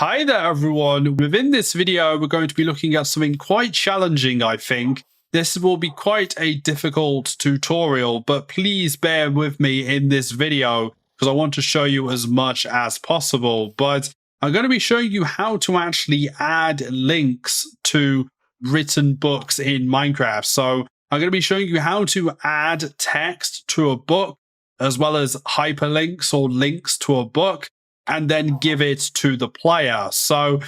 Hi there everyone. Within this video, we're going to be looking at something quite challenging, I think. This will be quite a difficult tutorial, but please bear with me in this video because I want to show you as much as possible. But I'm going to be showing you how to actually add links to written books in Minecraft. So I'm going to be showing you how to add text to a book, as well as hyperlinks or links to a book, and then give it to the player. So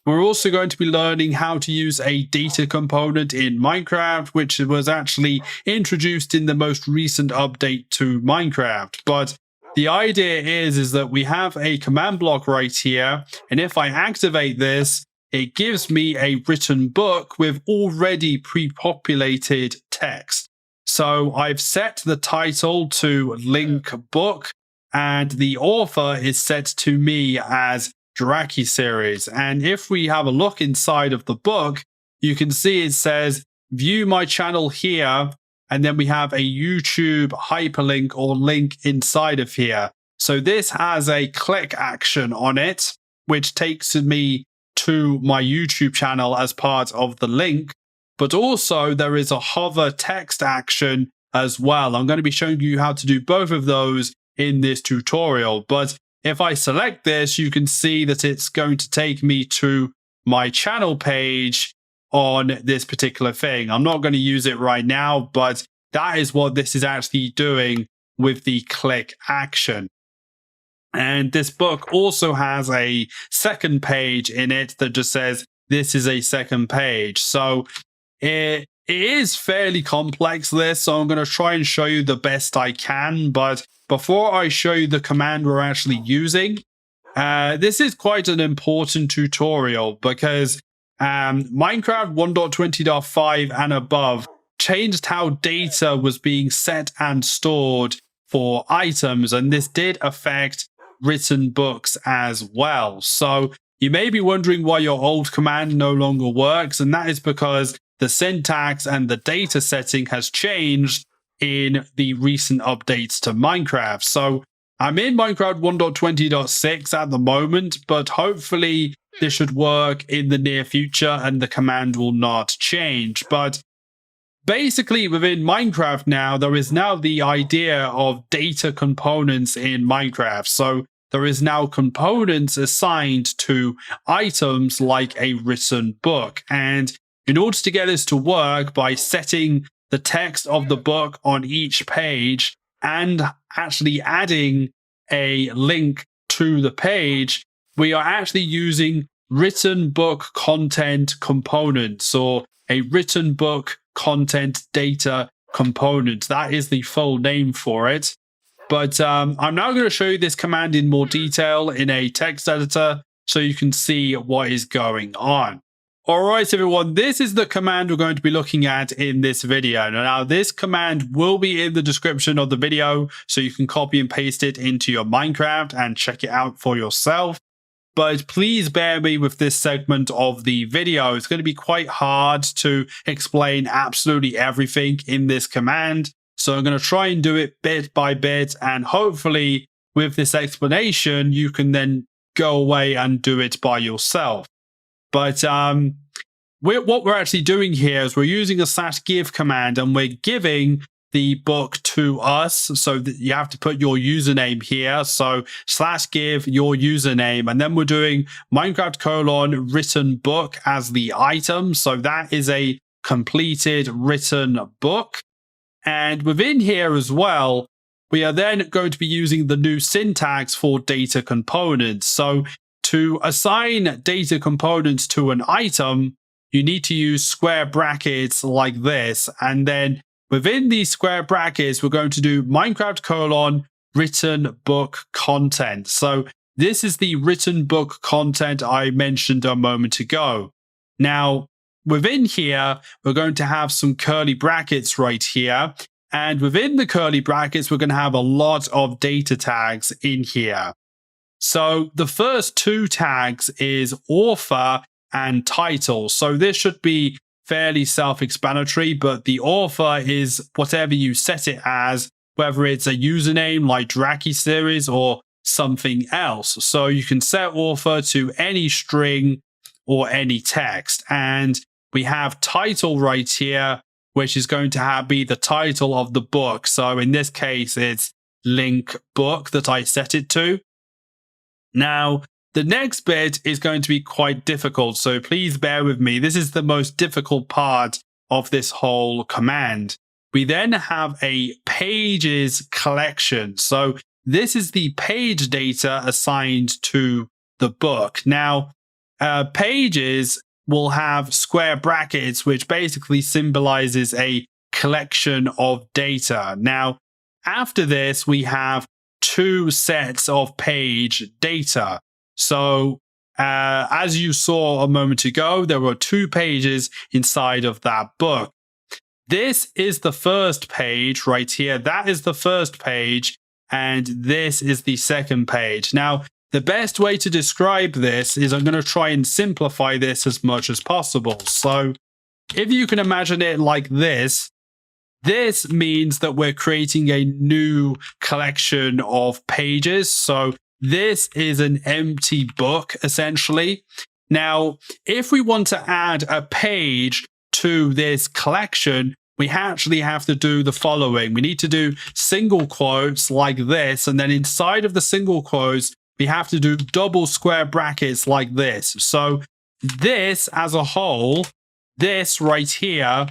we're also going to be learning how to use a data component in Minecraft, which was actually introduced in the most recent update to Minecraft. But the idea is that we have a command block right here, and if I activate this, it gives me a written book with already pre-populated text. So I've set the title to link book, and the author is set to me as Draki Series. And if we have a look inside of the book, you can see it says view my channel here, and then we have a YouTube hyperlink or link inside of here. So this has a click action on it, which takes me to my YouTube channel as part of the link. But also there is a hover text action as well. I'm going to be showing you how to do both of those in this tutorial. But if I select this, you can see that it's going to take me to my channel page on this particular thing. I'm not going to use it right now, but that is what this is actually doing with the click action. And this book also has a second page in it that just says this is a second page. So it is fairly complex, this, so I'm going to try and show you the best I can. But before I show you the command we're actually using, this is quite an important tutorial because Minecraft 1.20.5 and above changed how data was being set and stored for items, and this did affect written books as well. So you may be wondering why your old command no longer works, and that is because the syntax and the data setting has changed in the recent updates to Minecraft. So I'm in Minecraft 1.20.6 at the moment, but hopefully this should work in the near future and the command will not change. But basically within Minecraft now, there is now the idea of data components in Minecraft. So there is now components assigned to items like a written book. And in order to get this to work, by setting the text of the book on each page and actually adding a link to the page, we are actually using written book content components, or a written book content data component. That is the full name for it. But I'm now going to show you this command in more detail in a text editor so you can see what is going on. All right, everyone, this is the command we're going to be looking at in this video. Now, this command will be in the description of the video, so you can copy and paste it into your Minecraft and check it out for yourself. But please bear me with this segment of the video. It's going to be quite hard to explain absolutely everything in this command. So I'm going to try and do it bit by bit, and hopefully with this explanation, you can then go away and do it by yourself. But what we're actually doing here is we're using a /give command, and we're giving the book to us. So that you have to put your username here. So /give your username, and then we're doing Minecraft : written book as the item. So that is a completed written book. And within here as well, we are then going to be using the new syntax for data components. So to assign data components to an item, you need to use square brackets like this. And then within these square brackets, we're going to do Minecraft : written book content. So this is the written book content I mentioned a moment ago. Now, within here, we're going to have some curly brackets right here. And within the curly brackets, we're going to have a lot of data tags in here. So the first two tags is author and title. So this should be fairly self-explanatory, but the author is whatever you set it as, whether it's a username like Draki Series or something else. So you can set author to any string or any text. And we have title right here, which is going to be the title of the book. So in this case, it's link book that I set it to. Now, the next bit is going to be quite difficult, so please bear with me. This is the most difficult part of this whole command. We then have a pages collection. So this is the page data assigned to the book. Now, pages will have square brackets, which basically symbolizes a collection of data. Now, after this, we have two sets of page data. So as you saw a moment ago, there were 2 pages inside of that book. This is the first page right here. That is the first page. And this is the second page. Now, the best way to describe this is I'm going to try and simplify this as much as possible. So if you can imagine it like this, this means that we're creating a new collection of pages. So this is an empty book, essentially. Now, if we want to add a page to this collection, we actually have to do the following. We need to do single quotes like this. And then inside of the single quotes, we have to do double square brackets like this. So this as a whole, this right here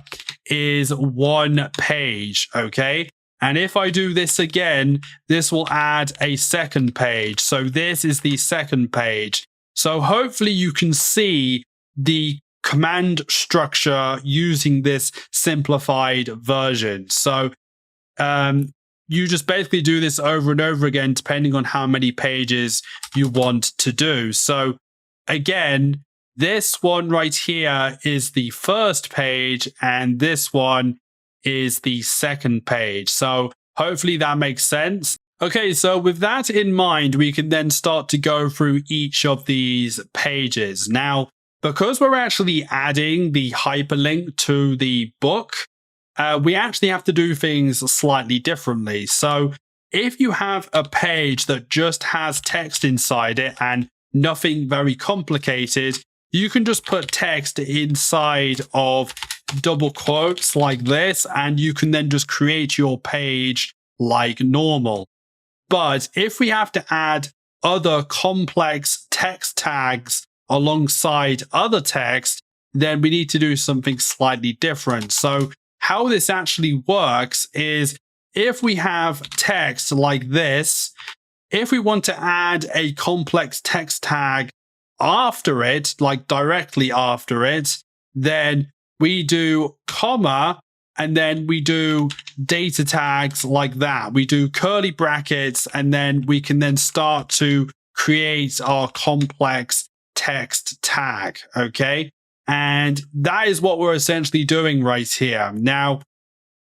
is one page, okay? And if I do this again, this will add a second page. So this is the second page. So hopefully you can see the command structure using this simplified version. So you just basically do this over and over again, depending on how many pages you want to do. So again, this one right here is the first page, and this one is the second page. So hopefully that makes sense. Okay, so with that in mind, we can then start to go through each of these pages. Now, because we're actually adding the hyperlink to the book, we actually have to do things slightly differently. So if you have a page that just has text inside it and nothing very complicated, you can just put text inside of double quotes like this, and you can then just create your page like normal. But if we have to add other complex text tags alongside other text, then we need to do something slightly different. So how this actually works is if we have text like this, if we want to add a complex text tag after it, like directly after it, then we do comma, and then we do data tags like that. We do curly brackets, and then we can then start to create our complex text tag, okay? And that is what we're essentially doing right here. Now,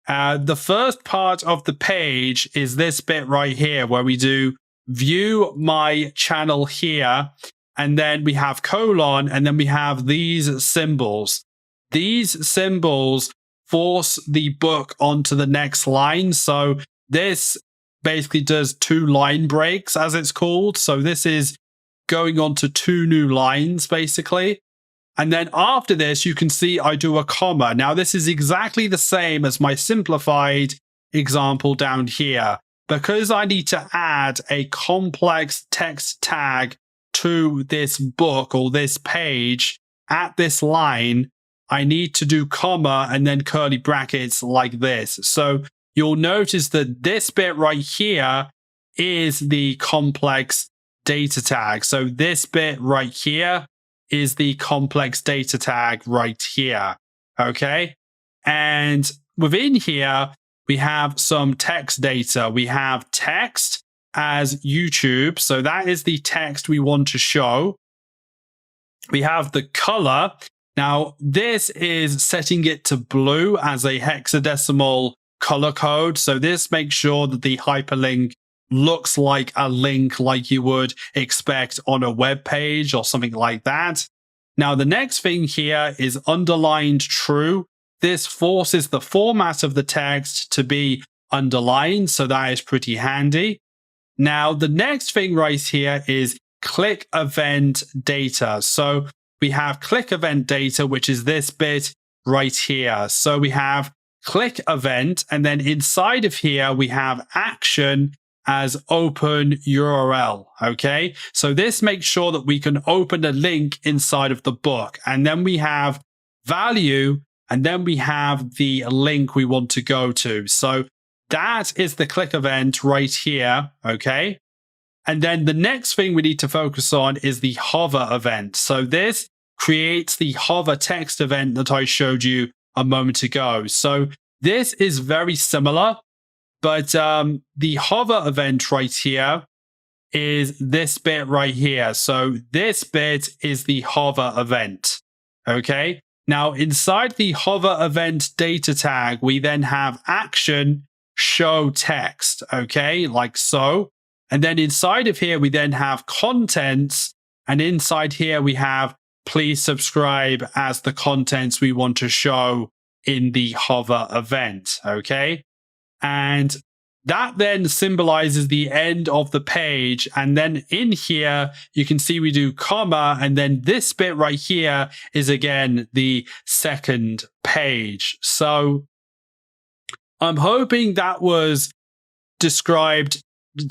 the first part of the page is this bit right here where we do view my channel here, and then we have colon, and then we have these symbols. These symbols force the book onto the next line. So this basically does 2 line breaks, as it's called. So this is going on to 2 new lines, basically. And then after this, you can see I do a comma. Now, this is exactly the same as my simplified example down here. Because I need to add a complex text tag to this book or this page at this line, I need to do comma and then curly brackets like this. So you'll notice that this bit right here is the complex data tag. So this bit right here is the complex data tag right here. Okay. And within here, we have some text data. We have text as YouTube. So that is the text we want to show. We have the color. Now, this is setting it to blue as a hexadecimal color code. So this makes sure that the hyperlink looks like a link like you would expect on a web page or something like that. Now, the next thing here is underlined true. This forces the format of the text to be underlined, so that is pretty handy. Now, the next thing right here is click event data. So we have click event data, which is this bit right here. So we have click event, and then inside of here, we have action as open URL. Okay. So this makes sure that we can open a link inside of the book. And then we have value, and then we have the link we want to go to. So that is the click event right here. Okay. And then the next thing we need to focus on is the hover event. So this creates the hover text event that I showed you a moment ago. So this is very similar, but the hover event right here is this bit right here. So this bit is the hover event. Okay. Now inside the hover event data tag, we then have action show text. Okay. Like so. And then inside of here, we then have contents. And inside here, we have please subscribe as the contents we want to show in the hover event. Okay. And that then symbolizes the end of the page. And then in here, you can see we do comma. And then this bit right here is again the second page. So I'm hoping that was described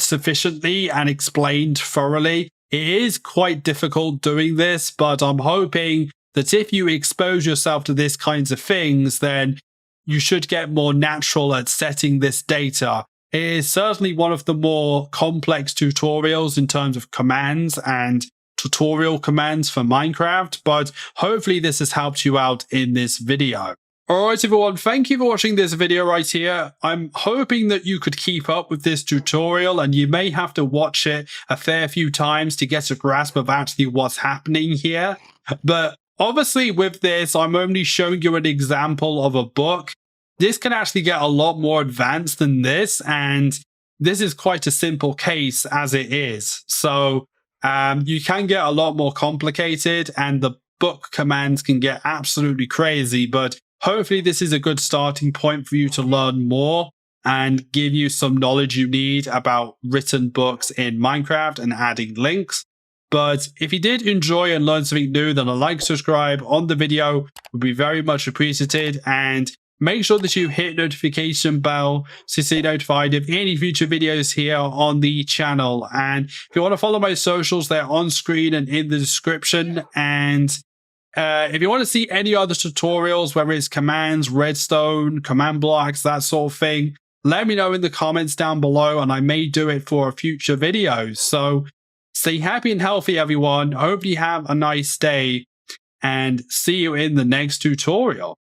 sufficiently and explained thoroughly. It is quite difficult doing this, but I'm hoping that if you expose yourself to these kinds of things, then you should get more natural at setting this data. It is certainly one of the more complex tutorials in terms of commands and tutorial commands for Minecraft, but hopefully this has helped you out in this video. Alright everyone, thank you for watching this video right here. I'm hoping that you could keep up with this tutorial, and you may have to watch it a fair few times to get a grasp of actually what's happening here. But obviously with this, I'm only showing you an example of a book. This can actually get a lot more advanced than this, and this is quite a simple case as it is. So you can get a lot more complicated, and the book commands can get absolutely crazy, but hopefully this is a good starting point for you to learn more and give you some knowledge you need about written books in Minecraft and adding links. But if you did enjoy and learn something new, then a like, subscribe on the video would be very much appreciated. And make sure that you hit notification bell to stay notified of any future videos here on the channel. And if you want to follow my socials, they're on screen and in the description. And if you want to see any other tutorials, whether it's commands, redstone, command blocks, that sort of thing, let me know in the comments down below, and I may do it for a future video. So stay happy and healthy, everyone. Hope you have a nice day, and see you in the next tutorial.